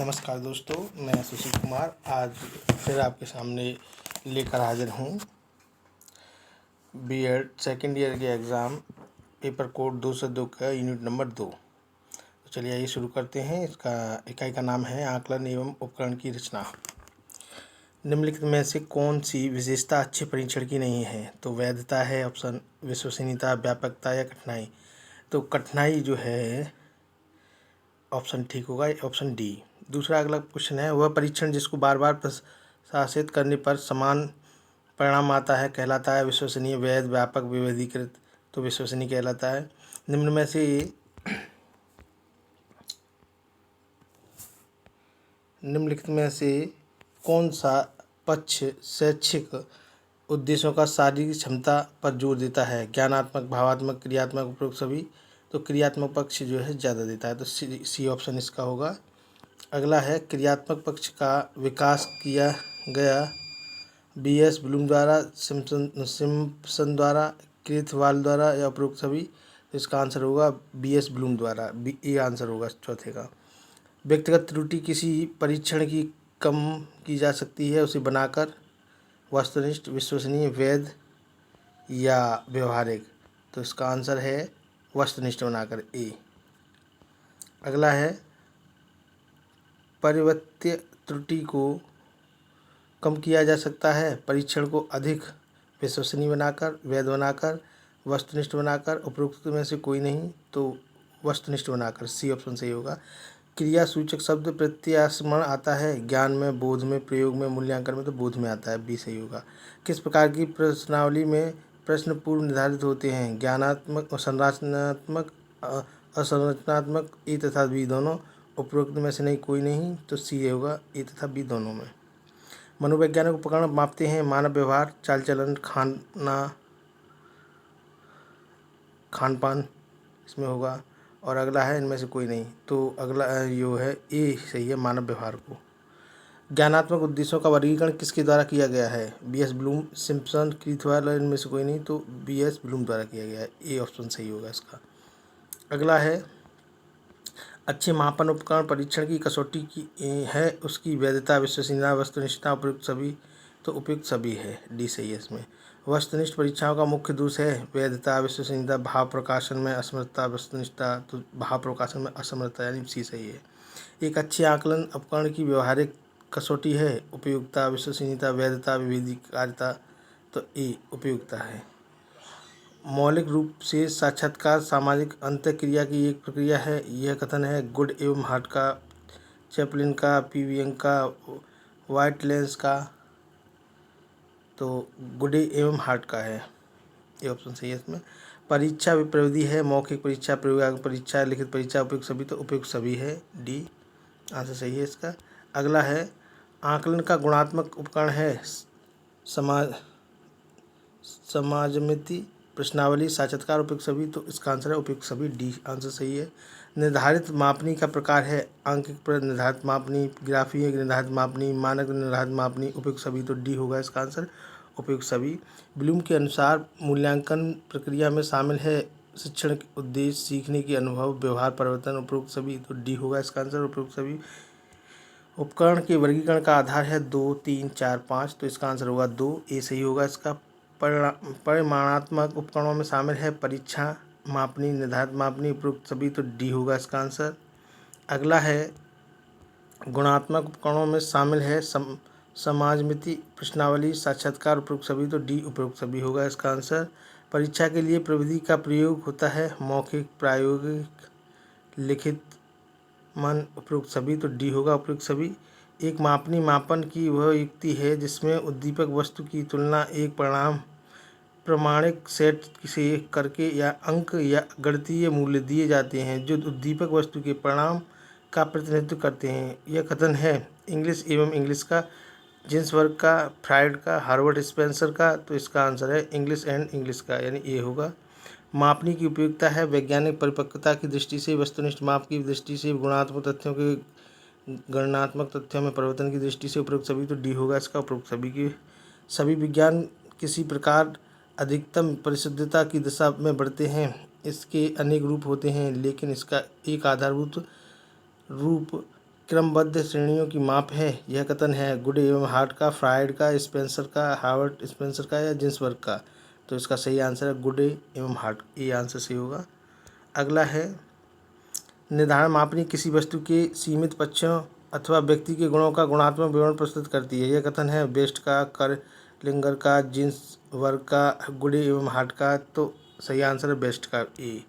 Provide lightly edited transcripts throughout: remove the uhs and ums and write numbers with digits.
नमस्कार दोस्तों, मैं सुशील कुमार आज फिर आपके सामने लेकर हाजिर हूँ बीएड सेकेंड ईयर के एग्ज़ाम पेपर कोड 2 से 2 का यूनिट नंबर 2। तो चलिए आइए शुरू करते हैं। इसका इकाई का नाम है आकलन एवं उपकरण की रचना। निम्नलिखित में से कौन सी विशेषता अच्छे परीक्षण की नहीं है? तो वैधता है ऑप्शन, विश्वसनीयता, व्यापकता या कठिनाई। तो कठिनाई जो है ऑप्शन ठीक होगा, ऑप्शन डी। दूसरा अगला क्वेश्चन है, वह परीक्षण जिसको बार बार प्रशासित करने पर समान परिणाम आता है कहलाता है विश्वसनीय, वैध, व्यापक, विभेदीकृत। तो विश्वसनीय कहलाता है। निम्नलिखित में से कौन सा पक्ष शैक्षिक उद्देश्यों का शारीरिक क्षमता पर जोर देता है? ज्ञानात्मक, भावात्मक, क्रियात्मक, उपरोक्त सभी। तो क्रियात्मक पक्ष जो है ज़्यादा देता है, तो सी ऑप्शन इसका होगा। अगला है, क्रियात्मक पक्ष का विकास किया गया बीएस ब्लूम द्वारा, सिम्पसन द्वारा, क्रीथवाल द्वारा या उपरोक्त सभी। तो इसका आंसर होगा बीएस ब्लूम द्वारा, ये आंसर होगा चौथे का। व्यक्तिगत त्रुटि किसी परीक्षण की कम की जा सकती है उसे बनाकर वस्तुनिष्ठ, विश्वसनीय, वैध या व्यवहारिक। तो इसका आंसर है वस्तुनिष्ठ बनाकर, ए। अगला है, परिवर्त्य त्रुटि को कम किया जा सकता है परीक्षण को अधिक विश्वसनीय बनाकर, वैध बनाकर, वस्तुनिष्ठ बनाकर। उपरोक्त में से कोई नहीं, तो वस्तुनिष्ठ बनाकर, सी ऑप्शन सही होगा। क्रिया सूचक शब्द प्रत्यास्मरण आता है ज्ञान में, बोध में, प्रयोग में, मूल्यांकन में। तो बोध में आता है, बी सही होगा। किस प्रकार की प्रश्नावली में प्रश्न पूर्व निर्धारित होते हैं? ज्ञानात्मक और संरचनात्मक, असंरचनात्मक, ए तथा बी दोनों। उपरोक्त में से नहीं कोई नहीं, तो सी होगा, ए तथा बी दोनों में। मनोवैज्ञानिक उपकरण मापते हैं मानव व्यवहार, चाल चलन, खान पान इसमें होगा। और अगला है, इनमें से कोई नहीं, तो अगला यो है ए सही है, मानव व्यवहार को। ज्ञानात्मक उद्देश्यों का वर्गीकरण किसके द्वारा किया गया है? बीएस ब्लूम, सिम्पसन, क्रीथवाल, इनमें से कोई नहीं, तो बीएस ब्लूम द्वारा किया गया है, ए ऑप्शन सही होगा इसका। अगला है, अच्छे मापन उपकरण परीक्षण की कसौटी की है उसकी वैधता, विश्वसनीयता, वस्तुनिष्ठता, उपयुक्त सभी। तो उपयुक्त सभी है, डी सही है इसमें। वस्तुनिष्ठ परीक्षाओं का मुख्य दोष है वैधता, विश्वसनीयता, भाव प्रकाशन में असमर्थता, वस्तुनिष्ठता। तो भाव प्रकाशन में असमर्थता, यानी सी सही है। एक अच्छे आकलन उपकरण की व्यवहारिक कसौटी है उपयुक्तता, विश्वसनीयता, वैधता, विभेदीकारिता। तो ए उपयुक्तता है। मौलिक रूप से साक्षात्कार सामाजिक अंतःक्रिया की एक प्रक्रिया है, यह कथन है गुड एवं हार्ट का, चैपलिन का, पीवीएम का, वाइटलेंस का। तो गुडे एवं हार्ट का है, ये ऑप्शन सही है इसमें। परीक्षा प्रविधि है मौखिक परीक्षा, प्रयोगात्मक परीक्षा, लिखित परीक्षा, उपयुक्त सभी। तो उपयुक्त सभी है, डी आंसर सही है इसका। अगला है, आकलन का गुणात्मक उपकरण है समाजमिति, प्रश्नावली, साक्षात्कार, उपयुक्त सभी। तो इसका आंसर है उपयुक्त सभी, डी आंसर सही है। निर्धारित मापनी का प्रकार है आंकिक पर निर्धारित मापनी, ग्राफीय निर्धारित मापनी, मानक निर्धारित मापनी। उपयुक्त सभी, तो डी होगा इसका आंसर, उपयुक्त सभी। ब्लूम के अनुसार मूल्यांकन प्रक्रिया में शामिल है शिक्षण के उद्देश्य, सीखने के अनुभव, व्यवहार परिवर्तन। उपयुक्त सभी, तो डी होगा इसका आंसर, उपयुक्त सभी। उपकरण के वर्गीकरण का आधार है 2, 3, 4, 5। तो इसका आंसर होगा 2, ए सही होगा इसका। परिमाणात्मक उपकरणों में शामिल है परीक्षा, मापनी, निर्धारित मापनी। उपयुक्त सभी, तो डी होगा इसका आंसर। अगला है, गुणात्मक उपकरणों में शामिल है समाजमिति, प्रश्नावली, साक्षात्कार। उपयुक्त सभी, तो डी उपयुक्त सभी होगा इसका आंसर। परीक्षा के लिए प्रविधि का प्रयोग होता है मौखिक, प्रायोगिक, लिखित, मन। उपयुक्त सभी, तो डी होगा उपयुक्त सभी। एक मापनी मापन की वह युक्ति है जिसमें उद्दीपक वस्तु की तुलना एक प्रमाणिक सेट से करके या अंक या गणितीय मूल्य दिए जाते हैं जो उद्दीपक वस्तु के परिणाम का प्रतिनिधित्व करते हैं। यह कथन है इंग्लिश एवं इंग्लिश का, जिन्सबर्ग का, फ्रायड का, हार्वर्ड स्पेंसर का। तो इसका आंसर है इंग्लिश एंड इंग्लिश का, यानी ए होगा। मापनी की उपयोगिता है वैज्ञानिक परिपक्वता की दृष्टि से, वस्तुनिष्ठ माप की दृष्टि से, गुणात्मक तथ्यों के गणनात्मक तथ्यों में परिवर्तन की दृष्टि से। उपरोक्त सभी, तो डी होगा इसका, उपरोक्त सभी की। सभी विज्ञान किसी प्रकार अधिकतम परिशुद्धता की दिशा में बढ़ते हैं। इसके अनेक रूप होते हैं लेकिन इसका एक आधारभूत रूप क्रमबद्ध श्रेणियों की माप है। यह कथन है गुड एवं हार्ट का, फ्रायड का, स्पेंसर का, हार्वर्ड स्पेंसर का या जिन्सबर्ग का। तो इसका सही आंसर है गुड एवं हार्ट, ये आंसर सही होगा। अगला है निर्धारण मापनी किसी वस्तु के सीमित पक्षों अथवा व्यक्ति के गुणों का गुणात्मक विवरण प्रस्तुत करती है। यह कथन है बेस्ट का, करलिंगर का, जिन्सबर्ग का, गुड एवं हार्ट का। तो सही आंसर है बेस्ट का, ए।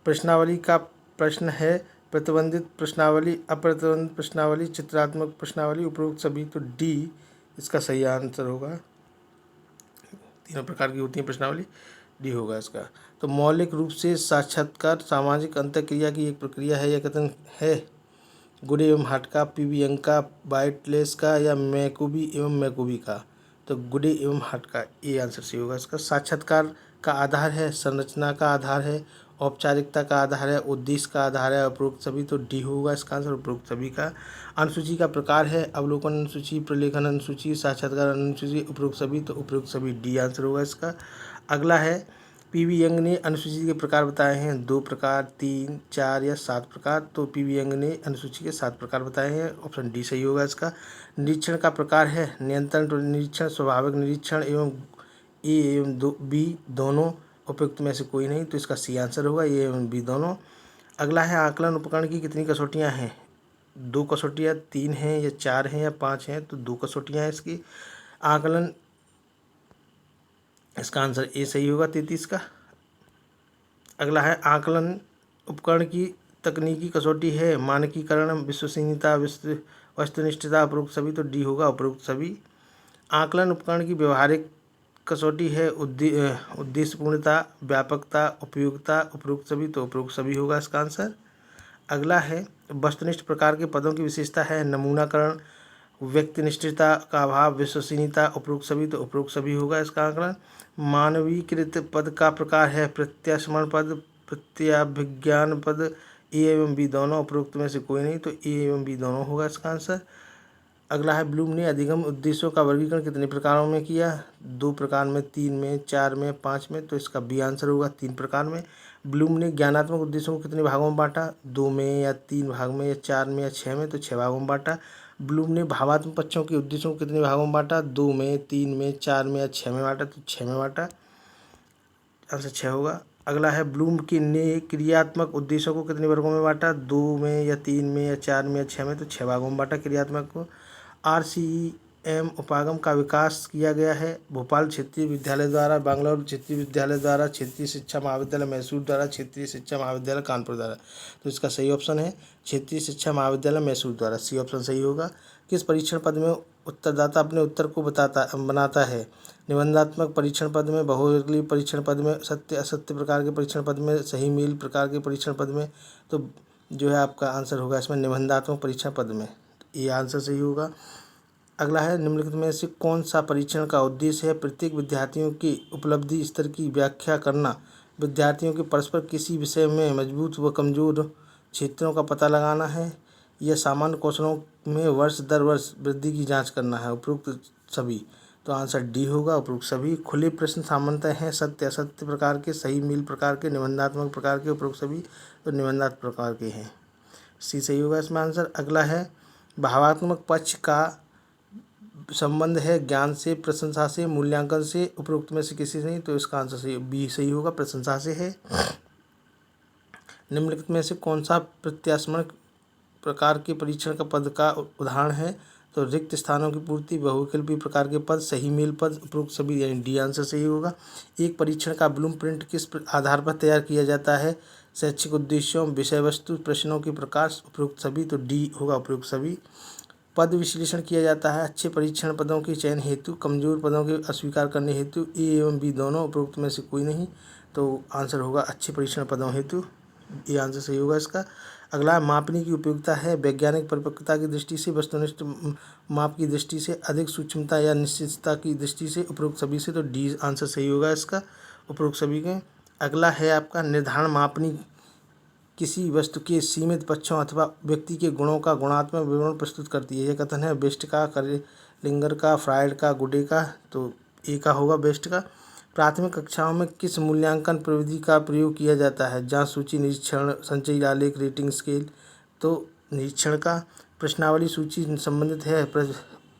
प्रश्नावली का प्रश्न है प्रतिबंधित प्रश्नावली, अप्रतिबंधित प्रश्नावली, चित्रात्मक प्रश्नावली, उपरोक्त सभी। तो डी इसका सही आंसर होगा। तीनों प्रकार की होती है प्रश्नावली, डी होगा इसका। तो मौलिक रूप से साक्षात्कार सामाजिक अंतःक्रिया की एक प्रक्रिया है। यह कथन है गुड एवं हार्ट का, पीवी यंग का, बाइटलेस का या मैकोबी एवं मैकोबी का। तो गुड एवं हार्ट का, ये आंसर सही होगा इसका। साक्षात्कार का आधार है, संरचना का आधार है, औपचारिकता का आधार है, उद्देश्य का आधार है, उपरोक्त सभी। तो डी होगा इसका आंसर, उपरोक्त सभी का। अनुसूची का प्रकार है अवलोकन अनुसूची, प्रलेखन अनुसूची, साक्षात्कार अनुसूची, उपरोक्त सभी। तो उपरोक्त सभी, डी आंसर होगा इसका। अगला है पीवी यंग ने अनुसूची के प्रकार बताए हैं, 2 प्रकार, 3, 4 या 7 प्रकार। तो पीवी यंग ने अनुसूची के 7 प्रकार बताए हैं, ऑप्शन डी सही होगा इसका। निरीक्षण का प्रकार है नियंत्रण निरीक्षण, स्वाभाविक निरीक्षण एवं ए एवं बी दोनों, उपयुक्त में से कोई नहीं। तो इसका सी आंसर होगा, ए एवं बी दोनों। अगला है आकलन उपकरण की कितनी कसौटियाँ हैं। 2 कसौटियाँ, 3 हैं या 4 हैं या 5 हैं। तो 2 कसौटियाँ हैं इसकी। आकलन, इसका आंसर ए सही होगा, 33 का। अगला है आकलन उपकरण की तकनीकी कसौटी है मानकीकरण, विश्वसनीयता, वस्तुनिष्ठता, उपरोक्त सभी। तो डी होगा, उपरोक्त सभी। आकलन उपकरण की व्यवहारिक कसौटी है उद्देश्यपूर्णता, व्यापकता, उपयोगिता, उपरोक्त सभी। तो उपरोक्त सभी होगा इसका आंसर। अगला है वस्तुनिष्ठ प्रकार के पदों की विशेषता है नमूनाकरण, व्यक्तिनिष्ठता का अभाव, विश्वसनीयता, उपरोक्त सभी। तो उपरोक्त सभी होगा इसका आंकलन। मानवीकृत पद का प्रकार है प्रत्यास्मरण पद, प्रत्याभिज्ञान पद, ए एवं बी दोनों, उपरोक्त में से कोई नहीं। तो ए एवं बी दोनों होगा इसका आंसर। अगला है ब्लूम ने अधिगम उद्देश्यों का वर्गीकरण कितने प्रकारों में किया। 2 प्रकार में, 3 में, 4 में, 5 में। तो इसका बी आंसर होगा, 3 प्रकार में। ब्लूम ने ज्ञानात्मक उद्देश्यों को कितने भागों में बांटा, 2 में या 3 भाग में या 4 में या 6 में। तो 6 भागों में बांटा। ब्लूम ने भावात्मक पक्षों के उद्देश्यों को कितने भागों में बांटा, 2 में, 3 में, 4 में या 6 में बांटा। तो 6 में बांटा, आंसर 6 होगा। अगला है ब्लूम की ने क्रियात्मक उद्देश्यों को कितने वर्गों में बांटा, 2 में या 3 में या 4 में या 6 में। तो 6 भागों में बांटा क्रियात्मक को। RCEM उपागम का विकास किया गया है भोपाल क्षेत्रीय विद्यालय द्वारा, बेंगलुरु क्षेत्रीय विद्यालय द्वारा, क्षेत्रीय शिक्षा महाविद्यालय मैसूर द्वारा, क्षेत्रीय शिक्षा महाविद्यालय कानपुर द्वारा। तो इसका सही ऑप्शन है क्षेत्रीय शिक्षा महाविद्यालय मैसूर द्वारा, सी ऑप्शन सही होगा। किस परीक्षण पद में उत्तरदाता अपने उत्तर को बनाता है। निबंधात्मक परीक्षण पद में, बहुवर्गीय परीक्षण पद में, सत्य असत्य प्रकार के परीक्षण पद में, सही मेल प्रकार के परीक्षण पद में। तो जो है आपका आंसर होगा इसमें निबंधात्मक परीक्षण पद में, ये आंसर सही होगा। अगला है निम्नलिखित में से कौन सा परीक्षण का उद्देश्य है प्रत्येक विद्यार्थियों की उपलब्धि स्तर की व्याख्या करना, विद्यार्थियों के परस्पर किसी विषय में मजबूत व कमजोर क्षेत्रों का पता लगाना है, यह सामान्य कौशलों में वर्ष दर वर्ष वृद्धि की जांच करना है, उपरोक्त सभी। तो आंसर डी होगा, उपरोक्त सभी। खुले प्रश्न सामान्यतः हैं सत्य असत्य प्रकार के, सही मेल प्रकार के, निबंधात्मक प्रकार के, उपरोक्त सभी। तो निबंधात्मक प्रकार के हैं, सी सही होगा इसमें आंसर। अगला है भावात्मक पक्ष का संबंध है ज्ञान से, प्रशंसा से, मूल्यांकन से, उपरोक्त में से किसी से नहीं। तो इसका आंसर सही बी सही होगा, प्रशंसा से है। निम्नलिखित में से कौन सा प्रत्यास्मरण प्रकार के परीक्षण का पद का उदाहरण है। तो रिक्त स्थानों की पूर्ति, बहुविकल्पी प्रकार के पद, सही मेल पद, उपरोक्त सभी, यानी डी आंसर सही होगा। एक परीक्षण का ब्लूम प्रिंट किस आधार पर तैयार किया जाता है, शैक्षिक उद्देश्यों, विषय वस्तु, प्रश्नों के प्रकार, उपरोक्त सभी। तो डी होगा, उपरोक्त सभी। पद विश्लेषण किया जाता है अच्छे परीक्षण पदों के चयन हेतु, कमजोर पदों के अस्वीकार करने हेतु, ए एवं बी दोनों, उपरोक्त में से कोई नहीं। तो आंसर होगा अच्छे परीक्षण पदों हेतु, ये आंसर सही होगा इसका। अगला मापने की उपयोगिता है वैज्ञानिक परिपक्वता की दृष्टि से, वस्तुनिष्ठ माप की दृष्टि से, अधिक सूक्ष्मता या निश्चितता की दृष्टि से, उपरोक्त सभी से। तो डी आंसर सही होगा इसका, उपरोक्त सभी के। अगला है आपका निर्धारण मापनी किसी वस्तु के सीमित पक्षों अथवा व्यक्ति के गुणों का गुणात्मक विवरण प्रस्तुत करती है। यह कथन है बेस्ट का, करलिंगर का, फ्रायड का, गुडे का। तो ए का होगा बेस्ट का। प्राथमिक कक्षाओं में किस मूल्यांकन प्रविधि का प्रयोग किया जाता है, जांच सूची, निरीक्षण, संचयी आलेख, रेटिंग स्केल। तो निरीक्षण का। प्रश्नावली सूची संबंधित है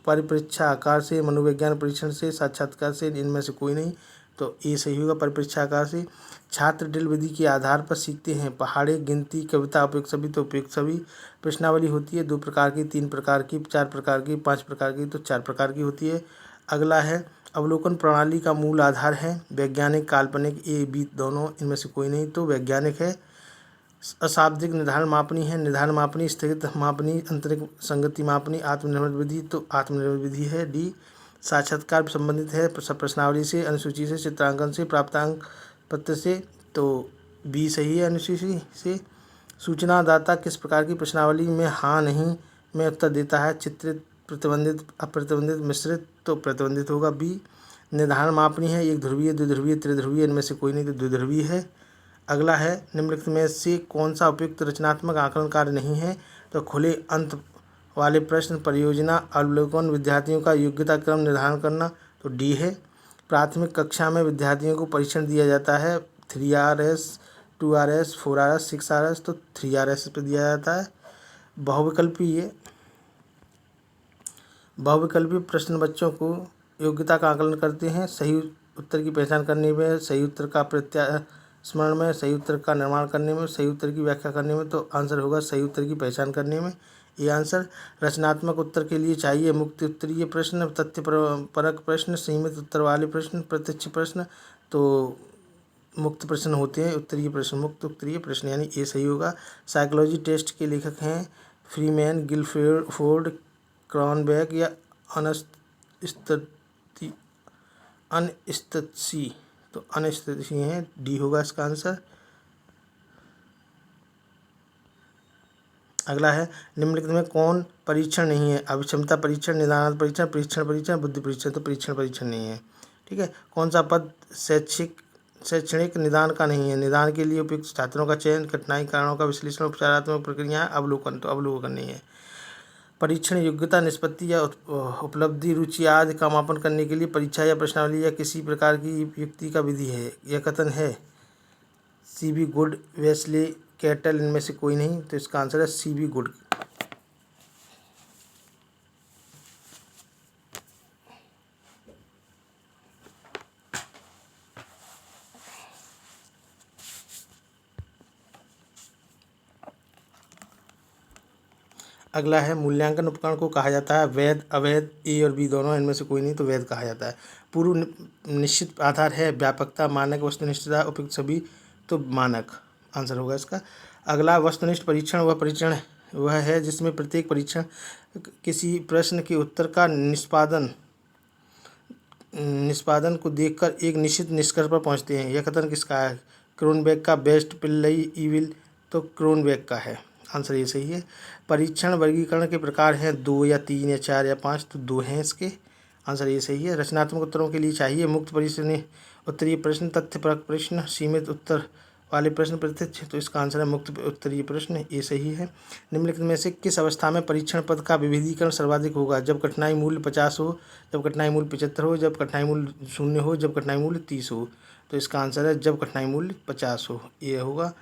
परिप्रेक्षा आकार से, मनोविज्ञान परीक्षण से, साक्षात्कार से, इनमें से कोई नहीं। तो ये सही होगा, परिप्रेक्षा आकार से। छात्र ड्रिल विधि के आधार पर सीखते हैं। पहाड़े, गिनती, कविता, उपयुक्त सभी, तो उपयुक्त सभी। प्रश्नावली होती है 2 प्रकार की, 3 प्रकार की, 4 प्रकार की, 5 प्रकार की, तो 4 प्रकार की होती है। अगला है अवलोकन प्रणाली का मूल आधार है। वैज्ञानिक, काल्पनिक, ए बी दोनों, इनमें से कोई नहीं, तो वैज्ञानिक है। अशाब्दिक निर्धारण मापनी है। निर्धारण मापनी, स्थगित मापनी, आंतरिक संगति मापनी, आत्मनिर्भर विधि, तो आत्मनिर्भर विधि है डी। साक्षात्कार संबंधित है प्रश्नावली से, अनुसूची से, चित्रांकन से, प्राप्तांक पत्र से, तो बी सही है अनुसूची से। सूचनादाता किस प्रकार की प्रश्नावली में हाँ नहीं में उत्तर देता है? चित्रित, प्रतिबंधित, अप्रतिबंधित, मिश्रित, तो प्रतिबंधित होगा बी। निर्धारण मापनी है, एक ध्रुवीय, द्विध्रुवीय, त्रिध्रुवीय, इनमें से कोई नहीं, तो द्विध्रुवीय है। अगला है निम्नलिखित में से कौन सा उपयुक्त रचनात्मक आकलन कार्य नहीं है? तो खुले अंत वाले प्रश्न, परियोजना, अवलोकन, विद्यार्थियों का योग्यता क्रम निर्धारण करना, तो डी है। प्राथमिक कक्षा में विद्यार्थियों को परीक्षण दिया जाता है 3RS, 2RS, 4RS, 6RS, तो 3RS पे दिया जाता है। बहुविकल्पी प्रश्न बच्चों को योग्यता का आकलन करते हैं। सही उत्तर की पहचान करने में, सही उत्तर का स्मरण में, सही उत्तर का निर्माण करने में, सही उत्तर की व्याख्या करने में, तो आंसर होगा सही उत्तर की पहचान करने में, ये आंसर। रचनात्मक उत्तर के लिए चाहिए मुक्त उत्तरीय प्रश्न, तथ्य परक प्रश्न, सीमित उत्तर वाले प्रश्न, प्रत्यक्ष प्रश्न, तो मुक्त प्रश्न होते हैं उत्तरीय प्रश्न, मुक्त उत्तरीय प्रश्न, यानी ये सही होगा। साइकोलॉजी टेस्ट के लेखक हैं फ्रीमैन, गिलफोर्ड, क्रॉनबेक या अनस्तसी, तो अनस्तसी हैं, डी होगा इसका आंसर। अगला है निम्नलिखित में कौन परीक्षण नहीं है? अभिक्षमता परीक्षण, निदानात्मक परीक्षण, परीक्षण परीक्षण, बुद्धि परीक्षण, तो परीक्षण परीक्षण नहीं है। ठीक है। कौन सा पद शैक्षणिक निदान का नहीं है? निदान के लिए उपयुक्त छात्रों का चयन, कठिनाई, कारणों का विश्लेषण, उपचारात्मक प्रक्रिया, अवलोकन, तो अवलोकन नहीं है। परीक्षण योग्यता, निष्पत्ति या उपलब्धि, रुचि आदि का मापन करने के लिए परीक्षा या प्रश्नावली या किसी प्रकार की युक्ति का विधि है। यह कथन है CB गुड, वेस्ले, कैटल, इनमें से कोई नहीं, तो इसका आंसर है CB गुड। अगला है मूल्यांकन उपकरण को कहा जाता है वैध, अवैध, ए और बी दोनों, इनमें से कोई नहीं, तो वैध कहा जाता है। पूर्व निश्चित आधार है व्यापकता, मानक, वस्तुनिष्ठता, उपयुक्त सभी, तो मानक आंसर होगा इसका। अगला वस्तुनिष्ठ परीक्षण वह है जिसमें प्रत्येक परीक्षण किसी प्रश्न के उत्तर का निष्पादन को देखकर एक निश्चित निष्कर्ष पर पहुंचते हैं। यह कथन किसका है? क्रोनबेक का, बेस्ट, पिल्लई, ईविल, तो क्रोनबेक का है, आंसर ये सही है। परीक्षण वर्गीकरण के प्रकार हैं 2 या 3 या 4 या 5, तो 2 हैं इसके, आंसर ये सही है। रचनात्मक उत्तरों के लिए चाहिए मुक्त प्रश्न, उत्तरीय प्रश्न, तथ्यपरक प्रश्न, सीमित उत्तर वाले प्रश्न, प्रत्यक्ष, तो इसका आंसर है मुक्त उत्तरीय प्रश्न, ये सही है। निम्नलिखित में से किस अवस्था में परीक्षण पद का विभेदीकरण सर्वाधिक होगा? जब कठिनाई मूल्य 50 हो, जब कठिनाई मूल्य 75 हो, जब कठिनाई मूल्य 0 हो, जब कठिनाई मूल्य 30 हो, तो इसका आंसर है जब कठिनाई मूल्य 50 हो, ये होगा।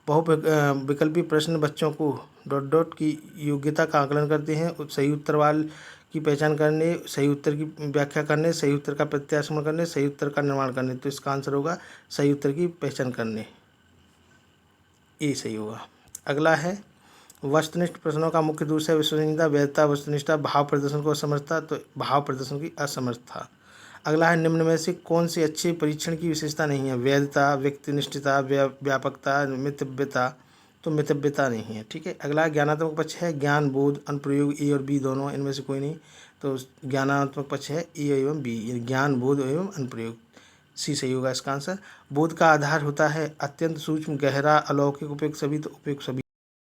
बहुविकल्पी प्रश्न बच्चों को डॉट की योग्यता का आकलन करते हैं। सही उत्तर वाले की पहचान करने, सही उत्तर की व्याख्या करने, सही उत्तर का प्रत्याशमन करने, सही उत्तर का निर्माण करने, तो इसका आंसर होगा सही उत्तर की पहचान करने, ये सही होगा। अगला है वस्तुनिष्ठ प्रश्नों का मुख्य दोष है विश्वसनीयता, वैधता, वस्तुनिष्ठता, भाव प्रदर्शन को असमर्थता, तो भाव प्रदर्शन की असमर्थता। अगला है निम्न में से कौन से अच्छे परीक्षण की विशेषता नहीं है? वैधता, व्यक्तिनिष्ठता, व्यापकता, मितव्यता, तो मितव्यता नहीं है। ठीक है। अगला ज्ञानात्मक पक्ष है ज्ञान, बोध, अनुप्रयोग, ए और बी दोनों, इनमें से कोई नहीं, तो ज्ञानात्मक पक्ष है ए एवं बी, ज्ञान, बोध एवं अनुप्रयोग, सी सही होगा इसका आंसर। बोध का आधार होता है अत्यंत सूक्ष्म, गहरा, अलौकिक, उपयुक्त सभी, तो उपयुक्त सभी।